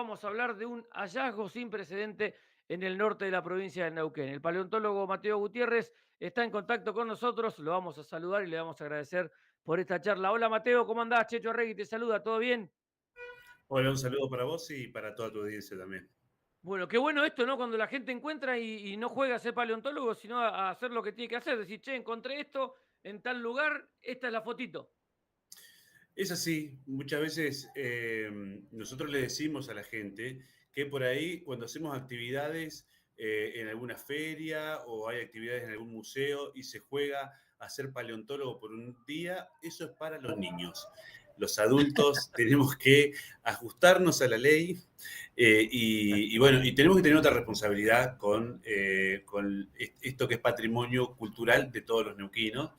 vamos a hablar de un hallazgo sin precedente en el norte de la provincia de Neuquén. El paleontólogo Mateo Gutiérrez está en contacto con nosotros, lo vamos a saludar y le vamos a agradecer por esta charla. Hola Mateo, ¿cómo andás? Checho Arregui te saluda, ¿todo bien? Hola, un saludo para vos y para toda tu audiencia también. Bueno, qué bueno esto, ¿no? Cuando la gente encuentra y no juega a ser paleontólogo, sino a hacer lo que tiene que hacer. Decir, che, encontré esto en tal lugar, esta es la fotito. Es así, muchas veces nosotros le decimos a la gente que por ahí cuando hacemos actividades en alguna feria o hay actividades en algún museo y se juega a ser paleontólogo por un día, eso es para los niños. Los adultos tenemos que ajustarnos a la ley y bueno, y tenemos que tener otra responsabilidad con esto que es patrimonio cultural de todos los neuquinos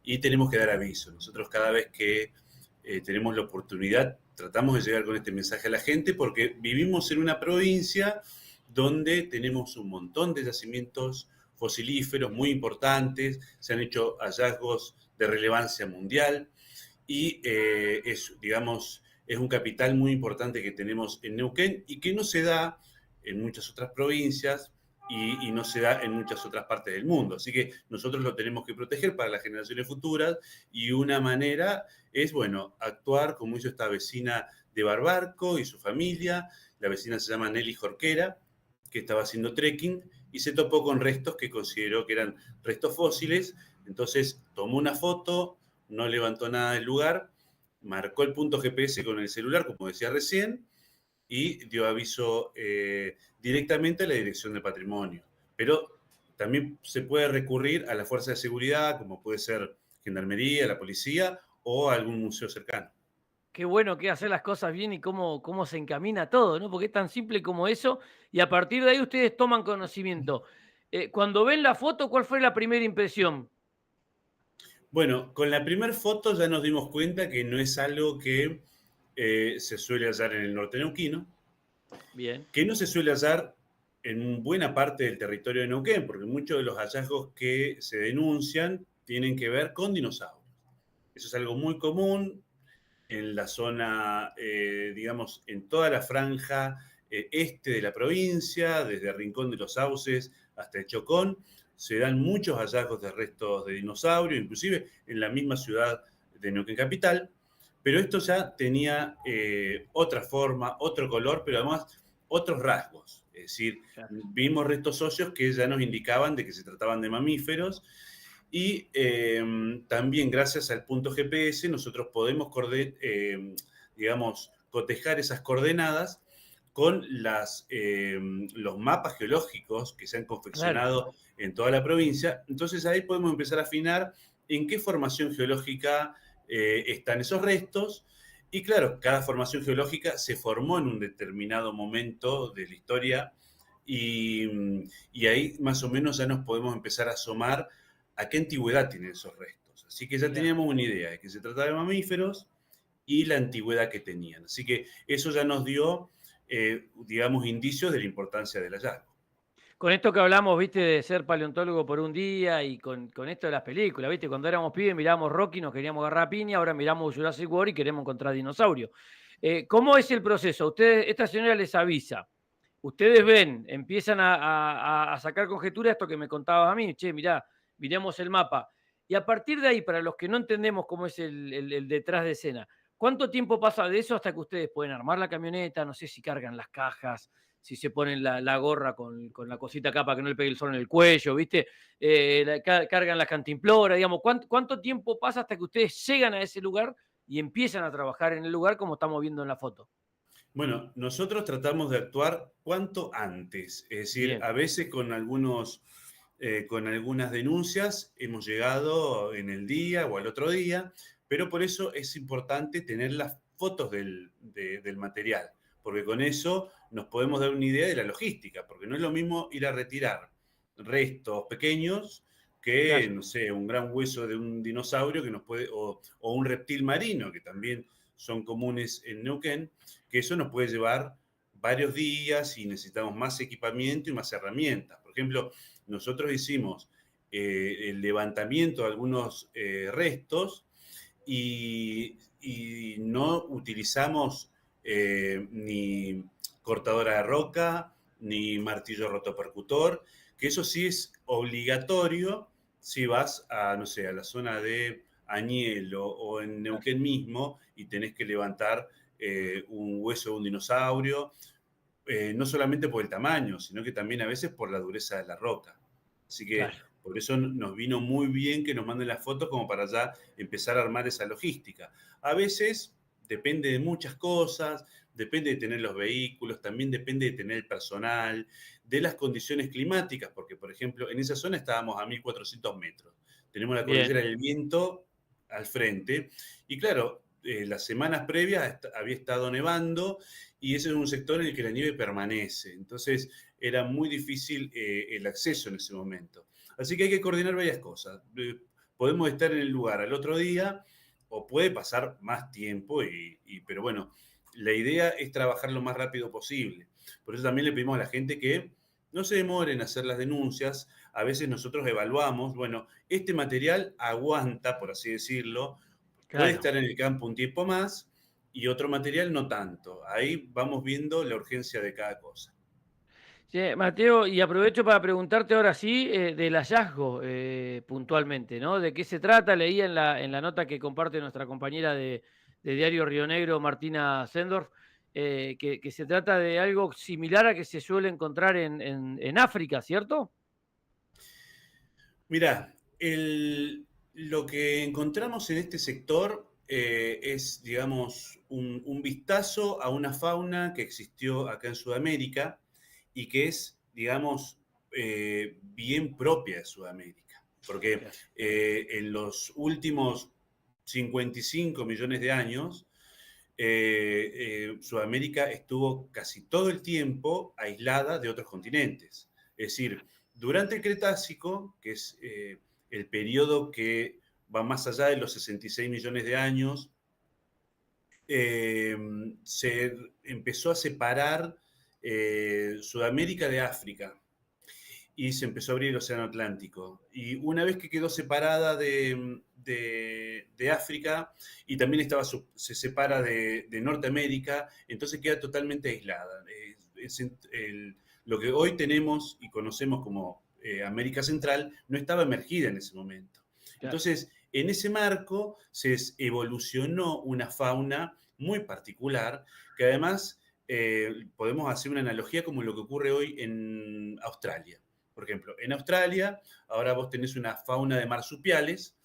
y tenemos que dar aviso. Nosotros cada vez que tenemos la oportunidad, tratamos de llegar con este mensaje a la gente porque vivimos en una provincia donde tenemos un montón de yacimientos fosilíferos muy importantes, se han hecho hallazgos de relevancia mundial y digamos, es un capital muy importante que tenemos en Neuquén y que no se da en muchas otras provincias y no se da en muchas otras partes del mundo. Así que nosotros lo tenemos que proteger para las generaciones futuras y una manera es, bueno, actuar como hizo esta vecina de Barbarco y su familia. La vecina se llama Nelly Jorquera, que estaba haciendo trekking y se topó con restos que consideró que eran restos fósiles. Entonces tomó una foto, no levantó nada del lugar, marcó el punto GPS con el celular, como decía recién, y dio aviso directamente a la Dirección de Patrimonio. Pero también se puede recurrir a la fuerza de seguridad, como puede ser Gendarmería, la policía o algún museo cercano. Qué bueno que hacer las cosas bien y cómo se encamina todo, ¿no? Porque es tan simple como eso y a partir de ahí ustedes toman conocimiento. Cuando ven la foto, ¿cuál fue la primera impresión? Bueno, con la primera foto ya nos dimos cuenta que no es algo que se suele hallar en el norte neuquino, Bien, que no se suele hallar en buena parte del territorio de Neuquén, porque muchos de los hallazgos que se denuncian tienen que ver con dinosaurios. Eso es algo muy común en la zona, digamos, en toda la franja este de la provincia, desde Rincón de los Sauces hasta el Chocón, se dan muchos hallazgos de restos de dinosaurios, inclusive en la misma ciudad de Neuquén Capital, pero esto ya tenía otra forma, otro color, pero además otros rasgos. Es decir, claro. vimos restos óseos que ya nos indicaban de que se trataban de mamíferos y también gracias al punto GPS nosotros podemos, digamos, cotejar esas coordenadas con los mapas geológicos que se han Claro. confeccionado en toda la provincia. Entonces ahí podemos empezar a afinar en qué formación geológica están esos restos. Y claro, cada formación geológica se formó en un determinado momento de la historia y ahí más o menos ya nos podemos empezar a asomar a qué antigüedad tienen esos restos. Así que ya Mirá. teníamos una idea de que se trataba de mamíferos y la antigüedad que tenían. Así que eso ya nos dio, digamos, indicios de la importancia del hallazgo. Con esto que hablamos, viste, de ser paleontólogo por un día y con esto de las películas, viste, cuando éramos pibes mirábamos Rocky, nos queríamos agarrar a piña, ahora miramos Jurassic World y queremos encontrar dinosaurios. ¿Cómo es el proceso? Ustedes, esta señora les avisa, ustedes ven, empiezan a sacar conjeturas, esto que me contabas a mí, che, mirá, miremos el mapa. Y a partir de ahí, para los que no entendemos cómo es el detrás de escena, ¿cuánto tiempo pasa de eso hasta que ustedes pueden armar la camioneta? No sé si cargan las cajas, si se ponen la gorra con la cosita acá para que no le pegue el sol en el cuello, ¿viste? Cargan las cantimploras, digamos. ¿Cuánto tiempo pasa hasta que ustedes llegan a ese lugar y empiezan a trabajar en el lugar como estamos viendo en la foto? Bueno, nosotros tratamos de actuar cuanto antes, es decir, Bien, a veces con algunas denuncias hemos llegado en el día o al otro día, pero por eso es importante tener las fotos del material, porque con eso nos podemos dar una idea de la logística, porque no es lo mismo ir a retirar restos pequeños que, claro. no sé, un gran hueso de un dinosaurio que nos puede, o un reptil marino, que también son comunes en Neuquén, que eso nos puede llevar varios días y necesitamos más equipamiento y más herramientas. Por ejemplo, nosotros hicimos el levantamiento de algunos restos y no utilizamos ni cortadora de roca, ni martillo rotopercutor, que eso sí es obligatorio si vas a, no sé, a la zona de Añelo o en Neuquén mismo y tenés que levantar un hueso de un dinosaurio, no solamente por el tamaño, sino que también a veces por la dureza de la roca. Así que Claro. por eso nos vino muy bien que nos manden las fotos como para ya empezar a armar esa logística. A veces depende de muchas cosas, depende de tener los vehículos, también depende de tener el personal, de las condiciones climáticas, porque por ejemplo en esa zona estábamos a 1400 metros, tenemos la Bien. cordillera del viento al frente, y claro, las semanas previas había estado nevando y ese es un sector en el que la nieve permanece, entonces era muy difícil el acceso en ese momento. Así que hay que coordinar varias cosas. Podemos estar en el lugar al otro día o puede pasar más tiempo, pero bueno, la idea es trabajar lo más rápido posible. Por eso también le pedimos a la gente que no se demoren en hacer las denuncias. A veces nosotros evaluamos, bueno, este material aguanta, por así decirlo, puede Claro. estar en el campo un tiempo más y otro material no tanto. Ahí vamos viendo la urgencia de cada cosa. Sí, Mateo, y aprovecho para preguntarte ahora sí del hallazgo puntualmente, ¿no? ¿De qué se trata? Leí en la nota que comparte nuestra compañera de Diario Río Negro, Martina Sendorf, que se trata de algo similar a que se suele encontrar en África, ¿cierto? Mirá, lo que encontramos en este sector es, digamos, un vistazo a una fauna que existió acá en Sudamérica y que es, digamos, bien propia de Sudamérica. Porque Claro. en los últimos 55 millones de años, Sudamérica estuvo casi todo el tiempo aislada de otros continentes. Es decir, durante el Cretácico, que es el periodo que va más allá de los 66 millones de años, eh, se empezó a separar Sudamérica de África y se empezó a abrir el Océano Atlántico. Y una vez que quedó separada de África y también se separa de Norteamérica, entonces queda totalmente aislada. Lo que hoy tenemos y conocemos como América Central no estaba emergida en ese momento. Claro. Entonces, en ese marco se evolucionó una fauna muy particular que además podemos hacer una analogía como lo que ocurre hoy en Australia. Por ejemplo, en Australia ahora vos tenés una fauna de marsupiales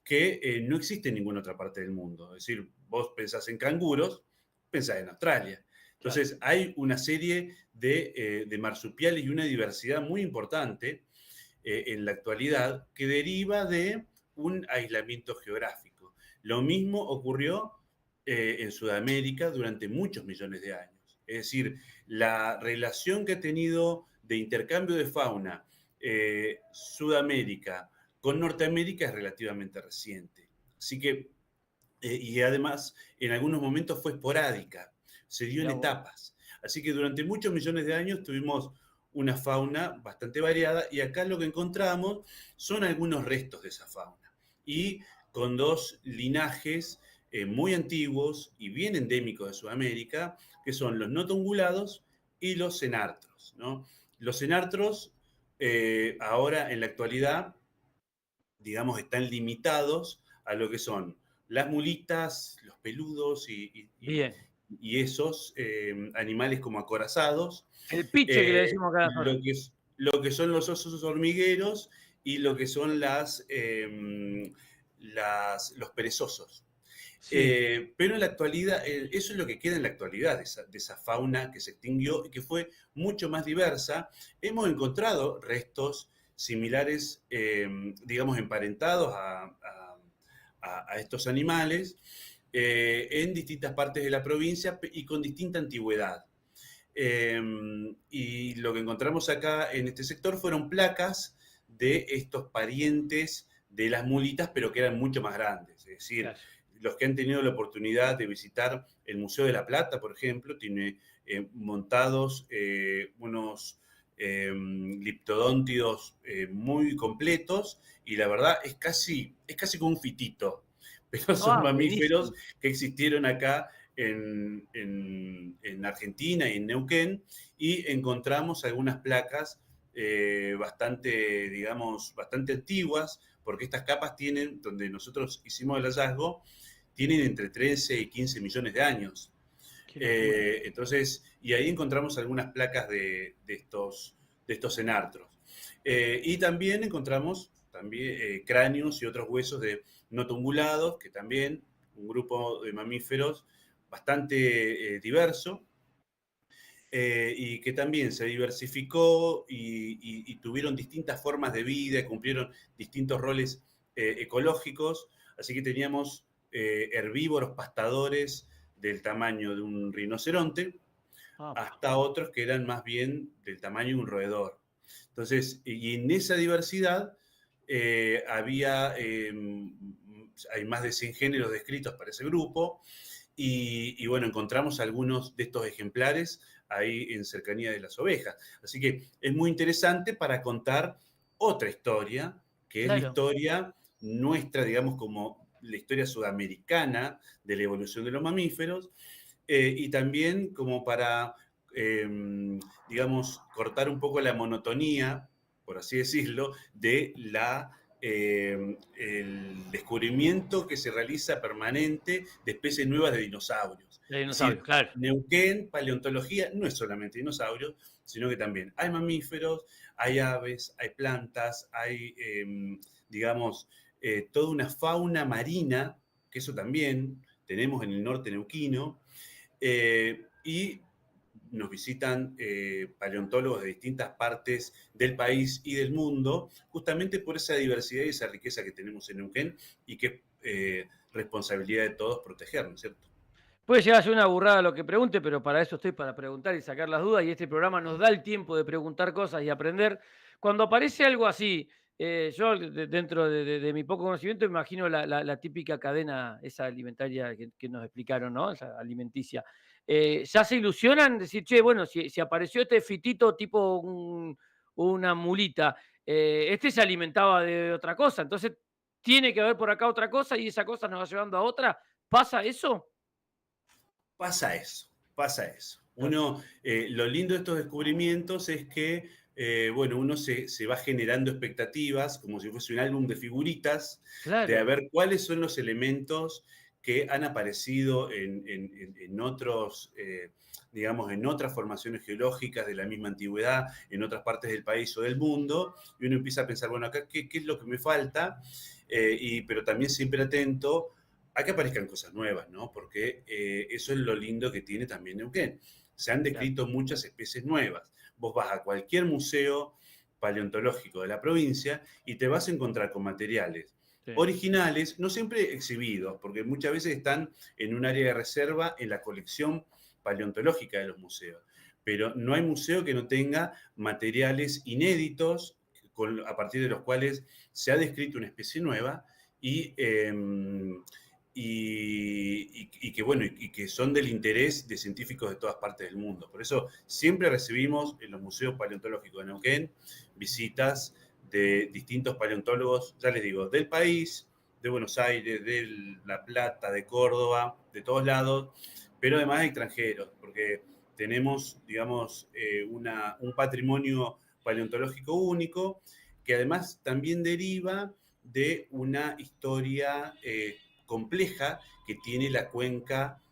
que no existe en ninguna otra parte del mundo. Es decir, vos pensás en canguros, pensás en Australia. Claro. Entonces, hay una serie de marsupiales y una diversidad muy importante en la actualidad que deriva de un aislamiento geográfico. Lo mismo ocurrió en Sudamérica durante muchos millones de años. Es decir, la relación que ha tenido de intercambio de fauna Sudamérica con Norteamérica es relativamente reciente. Así que, y además, en algunos momentos fue esporádica, se dio en Mirá vos. etapas. Así que durante muchos millones de años tuvimos una fauna bastante variada y acá lo que encontramos son algunos restos de esa fauna. Y con dos linajes muy antiguos y bien endémicos de Sudamérica, que son los notongulados y los cenartros, ¿no? Los cenartros ahora en la actualidad, digamos, están limitados a lo que son las mulitas, los peludos Bien. y esos animales como acorazados, El piche que le eh, decimos acá a la zona. lo que son los osos hormigueros y lo que son los perezosos. Sí. Pero en la actualidad, eso es lo que queda en la actualidad de esa fauna que se extinguió y que fue mucho más diversa. Hemos encontrado restos similares, digamos, emparentados a estos animales en distintas partes de la provincia y con distinta antigüedad. Eh, y lo que encontramos acá en este sector fueron placas de estos parientes de las mulitas, pero que eran mucho más grandes. Es decir, Claro. los que han tenido la oportunidad de visitar el Museo de la Plata, por ejemplo, tiene montados unos liptodóntidos muy completos y la verdad es casi como un fitito, pero son Ah, mamíferos buenísimo. que existieron acá en Argentina y en Neuquén, y encontramos algunas placas bastante, digamos, bastante antiguas, porque estas capas tienen, donde nosotros hicimos el hallazgo, tienen entre 13 y 15 millones de años. Qué locura. Entonces, y ahí encontramos algunas placas de estos enartros. Y también encontramos cráneos y otros huesos de notungulados, que también un grupo de mamíferos bastante diverso, y que también se diversificó y tuvieron distintas formas de vida, cumplieron distintos roles ecológicos. Así que teníamos herbívoros pastadores del tamaño de un rinoceronte, Apa. hasta otros que eran más bien del tamaño de un roedor. Entonces, y en esa diversidad hay más de 100 géneros descritos para ese grupo, y bueno, encontramos algunos de estos ejemplares ahí en cercanía de las ovejas. Así que es muy interesante para contar otra historia, que es la Claro. historia nuestra, digamos, como la historia sudamericana de la evolución de los mamíferos, y también como para, digamos, cortar un poco la monotonía, por así decirlo, de el descubrimiento que se realiza permanente de especies nuevas de dinosaurios. De Es dinosaurios, decir, claro. Neuquén, paleontología, no es solamente dinosaurios, sino que también hay mamíferos, hay aves, hay plantas, hay, digamos, toda una fauna marina, que eso también tenemos en el norte neuquino, y nos visitan paleontólogos de distintas partes del país y del mundo, justamente por esa diversidad y esa riqueza que tenemos en Neuquén, y que es responsabilidad de todos protegernos, ¿cierto? Puede llegar a ser una burrada lo que pregunte, pero para eso estoy, para preguntar y sacar las dudas, y este programa nos da el tiempo de preguntar cosas y aprender. Cuando aparece algo así, yo dentro de mi poco conocimiento me imagino la típica cadena esa alimentaria que nos explicaron, ¿no? Esa alimenticia. ¿Ya se ilusionan? Decir, che, bueno, si apareció este fitito tipo una mulita, este se alimentaba de otra cosa, entonces tiene que haber por acá otra cosa y esa cosa nos va llevando a otra. ¿Pasa eso? Pasa eso, pasa eso. Claro. Lo lindo de estos descubrimientos es que, bueno, uno se va generando expectativas, como si fuese un álbum de figuritas, de a Claro, ver cuáles son los elementos que han aparecido en otros, digamos, en otras formaciones geológicas de la misma antigüedad, en otras partes del país o del mundo, y uno empieza a pensar, bueno, acá, ¿qué es lo que me falta? Pero también siempre atento a que aparezcan cosas nuevas, ¿no? Porque eso es lo lindo que tiene también Neuquén. Se han claro. descrito muchas especies nuevas. Vos vas a cualquier museo paleontológico de la provincia y te vas a encontrar con materiales Sí, originales, no siempre exhibidos, porque muchas veces están en un área de reserva en la colección paleontológica de los museos. Pero no hay museo que no tenga materiales inéditos a partir de los cuales se ha descrito una especie nueva, y, y que, bueno, y que son del interés de científicos de todas partes del mundo. Por eso siempre recibimos en los museos paleontológicos de Neuquén visitas de distintos paleontólogos, ya les digo, del país, de Buenos Aires, de La Plata, de Córdoba, de todos lados, pero además extranjeros, porque tenemos, digamos, un patrimonio paleontológico único, que además también deriva de una historia compleja que tiene la cuenca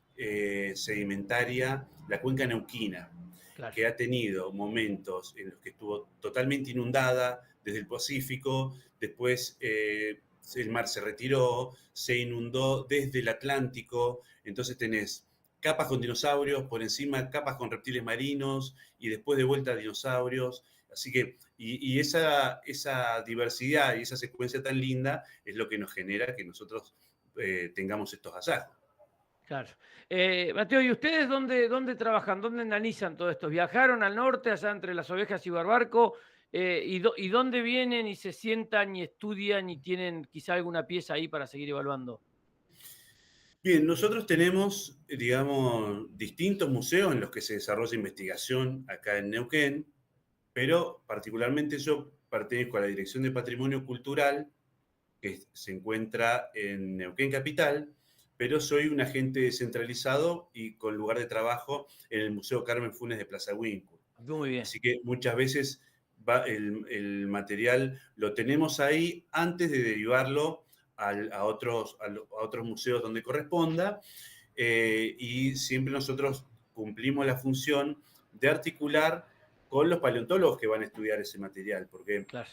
sedimentaria, la cuenca neuquina, claro. que ha tenido momentos en los que estuvo totalmente inundada desde el Pacífico, después el mar se retiró, se inundó desde el Atlántico, entonces tenés capas con dinosaurios, por encima capas con reptiles marinos, y después de vuelta dinosaurios. Así que, y esa diversidad y esa secuencia tan linda es lo que nos genera que nosotros tengamos estos hallazgos. Claro. Mateo, ¿y ustedes dónde trabajan? ¿Dónde analizan todo esto? ¿Viajaron al norte, allá entre las ovejas y Barbarco? ¿Y dónde vienen y se sientan y estudian y tienen quizá alguna pieza ahí para seguir evaluando? Bien, nosotros tenemos, digamos, distintos museos en los que se desarrolla investigación acá en Neuquén, pero particularmente yo pertenezco a la Dirección de Patrimonio Cultural, que se encuentra en Neuquén Capital, pero soy un agente descentralizado y con lugar de trabajo en el Museo Carmen Funes de Plaza Huíncul. Muy bien. Así que muchas veces el material lo tenemos ahí antes de derivarlo a otros museos donde corresponda, y siempre nosotros cumplimos la función de articular con los paleontólogos que van a estudiar ese material, porque Claro,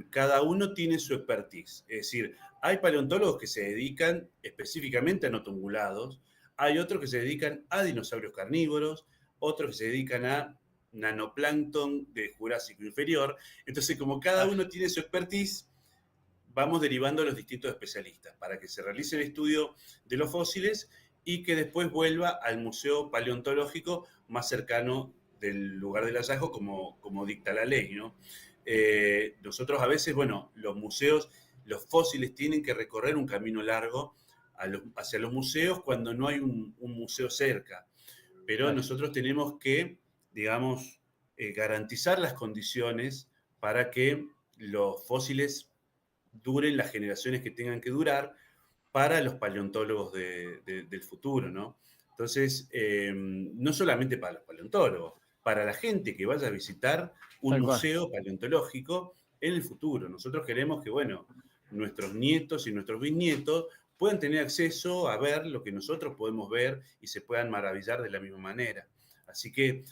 cada uno tiene su expertise. Es decir, hay paleontólogos que se dedican específicamente a notoungulados, hay otros que se dedican a dinosaurios carnívoros, otros que se dedican a nanoplancton de Jurásico inferior. Entonces, como cada claro. uno tiene su expertise, vamos derivando a los distintos especialistas para que se realice el estudio de los fósiles y que después vuelva al museo paleontológico más cercano del lugar del hallazgo, como dicta la ley, ¿no? Nosotros a veces, bueno, los museos, los fósiles tienen que recorrer un camino largo hacia los museos cuando no hay un museo cerca, pero Claro. nosotros tenemos que, digamos, garantizar las condiciones para que los fósiles duren las generaciones que tengan que durar para los paleontólogos del futuro, ¿no? Entonces, no solamente para los paleontólogos, para la gente que vaya a visitar un Tal cual. museo paleontológico en el futuro. Nosotros queremos que, bueno, nuestros nietos y nuestros bisnietos puedan tener acceso a ver lo que nosotros podemos ver y se puedan maravillar de la misma manera. Así que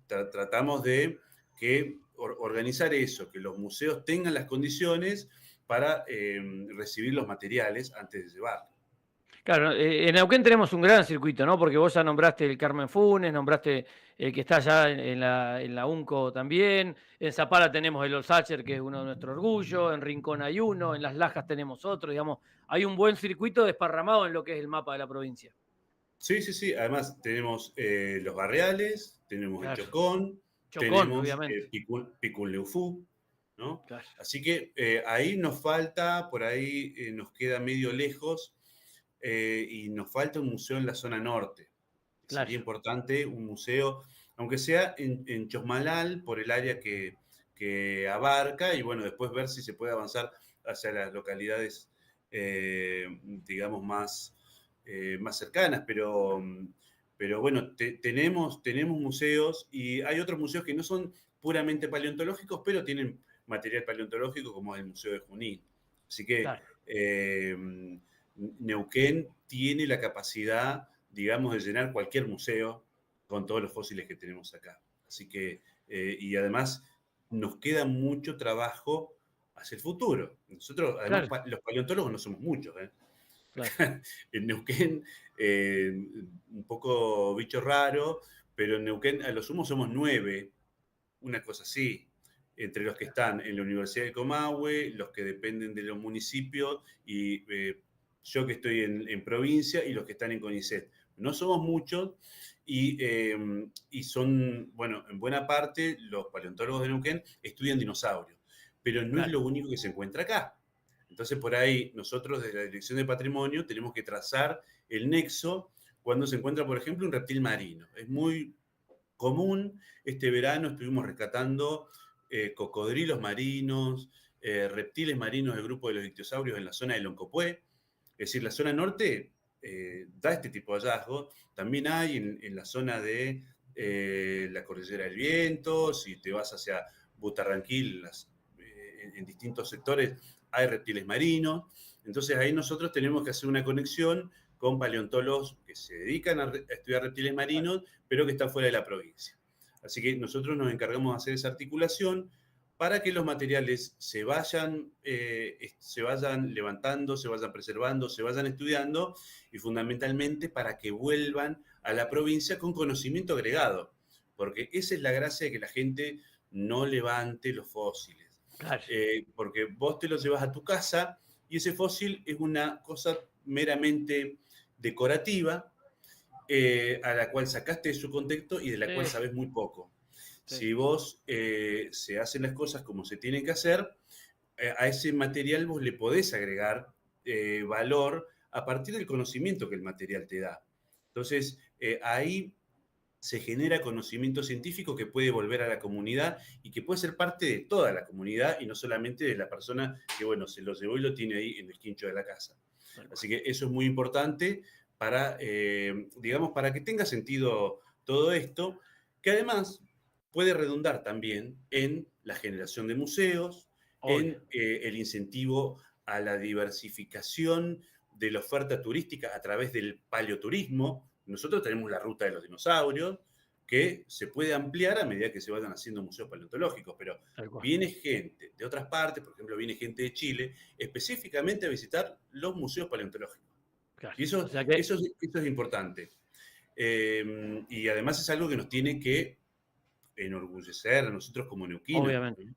tratamos de organizar eso, que los museos tengan las condiciones para recibir los materiales antes de llevarlos. Claro, en Neuquén tenemos un gran circuito, ¿no? Porque vos ya nombraste el Carmen Funes, nombraste el que está allá en la UNCO también. En Zapala tenemos el Olsacher, que es uno de nuestros orgullos. En Rincón hay uno, en Las Lajas tenemos otro. Digamos, hay un buen circuito desparramado en lo que es el mapa de la provincia. Sí, sí, sí. Además tenemos los barriales, tenemos el Claro. Chocón, Chocón, tenemos obviamente. Picunleufú, ¿no? Claro, Así que ahí nos falta, por ahí nos queda medio lejos, y nos falta un museo en la zona norte. claro. Sería importante un museo, aunque sea en Chosmalal, por el área que abarca, y bueno, después ver si se puede avanzar hacia las localidades, digamos, más cercanas, pero bueno, tenemos museos y hay otros museos que no son puramente paleontológicos, pero tienen material paleontológico como es el Museo de Junín. Así que Claro. Neuquén tiene la capacidad, digamos, de llenar cualquier museo con todos los fósiles que tenemos acá. Así que, y además nos queda mucho trabajo hacia el futuro. Nosotros, además, Claro, los paleontólogos no somos muchos, ¿eh? claro. En Neuquén, un poco bicho raro, pero en Neuquén a lo sumo somos 9, una cosa así, entre los que están en la Universidad de Comahue, los que dependen de los municipios y yo que estoy en provincia y los que están en CONICET. No somos muchos y son, bueno, en buena parte los paleontólogos de Neuquén estudian dinosaurios, pero no es Claro. lo único que se encuentra acá. Entonces, por ahí, nosotros desde la Dirección de Patrimonio tenemos que trazar el nexo cuando se encuentra, por ejemplo, un reptil marino. Es muy común, este verano estuvimos rescatando cocodrilos marinos, reptiles marinos del grupo de los ictiosaurios en la zona de Loncopué. Es decir, la zona norte da este tipo de hallazgos. También hay en la zona de la Cordillera del Viento, si te vas hacia Butarranquil, en distintos sectores hay reptiles marinos. Entonces ahí nosotros tenemos que hacer una conexión con paleontólogos que se dedican a estudiar reptiles marinos, pero que están fuera de la provincia. Así que nosotros nos encargamos de hacer esa articulación para que los materiales se vayan levantando, se vayan preservando, se vayan estudiando y fundamentalmente para que vuelvan a la provincia con conocimiento agregado, porque esa es la gracia de que la gente no levante los fósiles, Claro. porque vos te los llevas a tu casa y ese fósil es una cosa meramente decorativa, a la cual sacaste de su contexto y de la cual Sí, sabes muy poco. sí. Si vos se hacen las cosas como se tienen que hacer, a ese material vos le podés agregar valor a partir del conocimiento que el material te da. Entonces, ahí se genera conocimiento científico que puede volver a la comunidad y que puede ser parte de toda la comunidad y no solamente de la persona que, bueno, se lo llevó y lo tiene ahí en el quincho de la casa. Tal cual. Así que eso es muy importante para, digamos, para que tenga sentido todo esto, que además puede redundar también en la generación de museos, Obvio, en el incentivo a la diversificación de la oferta turística a través del paleoturismo. Nosotros tenemos la ruta de los dinosaurios, que se puede ampliar a medida que se vayan haciendo museos paleontológicos, pero tal cual. viene gente de otras partes, por ejemplo, viene gente de Chile, específicamente a visitar los museos paleontológicos. Claro. Y O eso, sea que, eso es importante. Y además es algo que nos tiene que enorgullecer a nosotros como neuquinos. obviamente.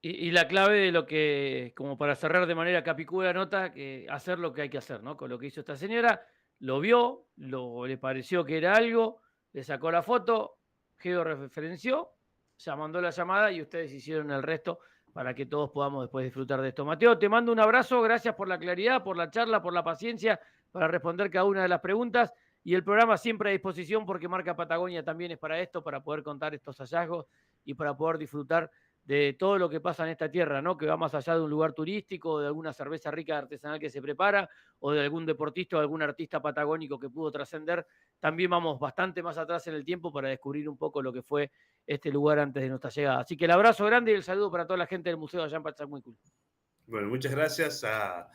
Y la clave de lo que, como para cerrar de manera capicúa la nota, que hacer lo que hay que hacer, ¿no? Con lo que hizo esta señora, lo vio, le pareció que era algo, le sacó la foto, georreferenció, ya mandó la llamada y ustedes hicieron el resto para que todos podamos después disfrutar de esto. Mateo, te mando un abrazo, gracias por la claridad, por la charla, por la paciencia, para responder cada una de las preguntas. Y el programa siempre a disposición porque Marca Patagonia también es para esto, para poder contar estos hallazgos y para poder disfrutar de todo lo que pasa en esta tierra, ¿no? Que va más allá de un lugar turístico, de alguna cerveza rica artesanal que se prepara, o de algún deportista o algún artista patagónico que pudo trascender. También vamos bastante más atrás en el tiempo para descubrir un poco lo que fue este lugar antes de nuestra llegada. Así que el abrazo grande y el saludo para toda la gente del Museo de allá en Pachacmuicul. Bueno, muchas gracias a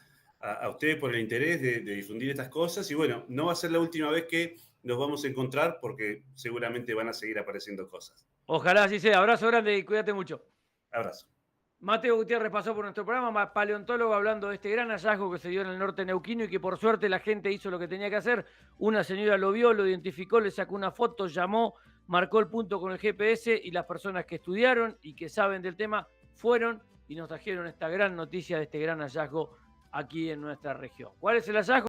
ustedes por el interés de difundir estas cosas. Y bueno, no va a ser la última vez que nos vamos a encontrar porque seguramente van a seguir apareciendo cosas. Ojalá así sea. Abrazo grande y cuídate mucho. Abrazo. Mateo Gutiérrez pasó por nuestro programa, paleontólogo, hablando de este gran hallazgo que se dio en el norte neuquino y que por suerte la gente hizo lo que tenía que hacer. Una señora lo vio, lo identificó, le sacó una foto, llamó, marcó el punto con el GPS y las personas que estudiaron y que saben del tema fueron y nos trajeron esta gran noticia de este gran hallazgo aquí en nuestra región. ¿Cuál es el hallazgo?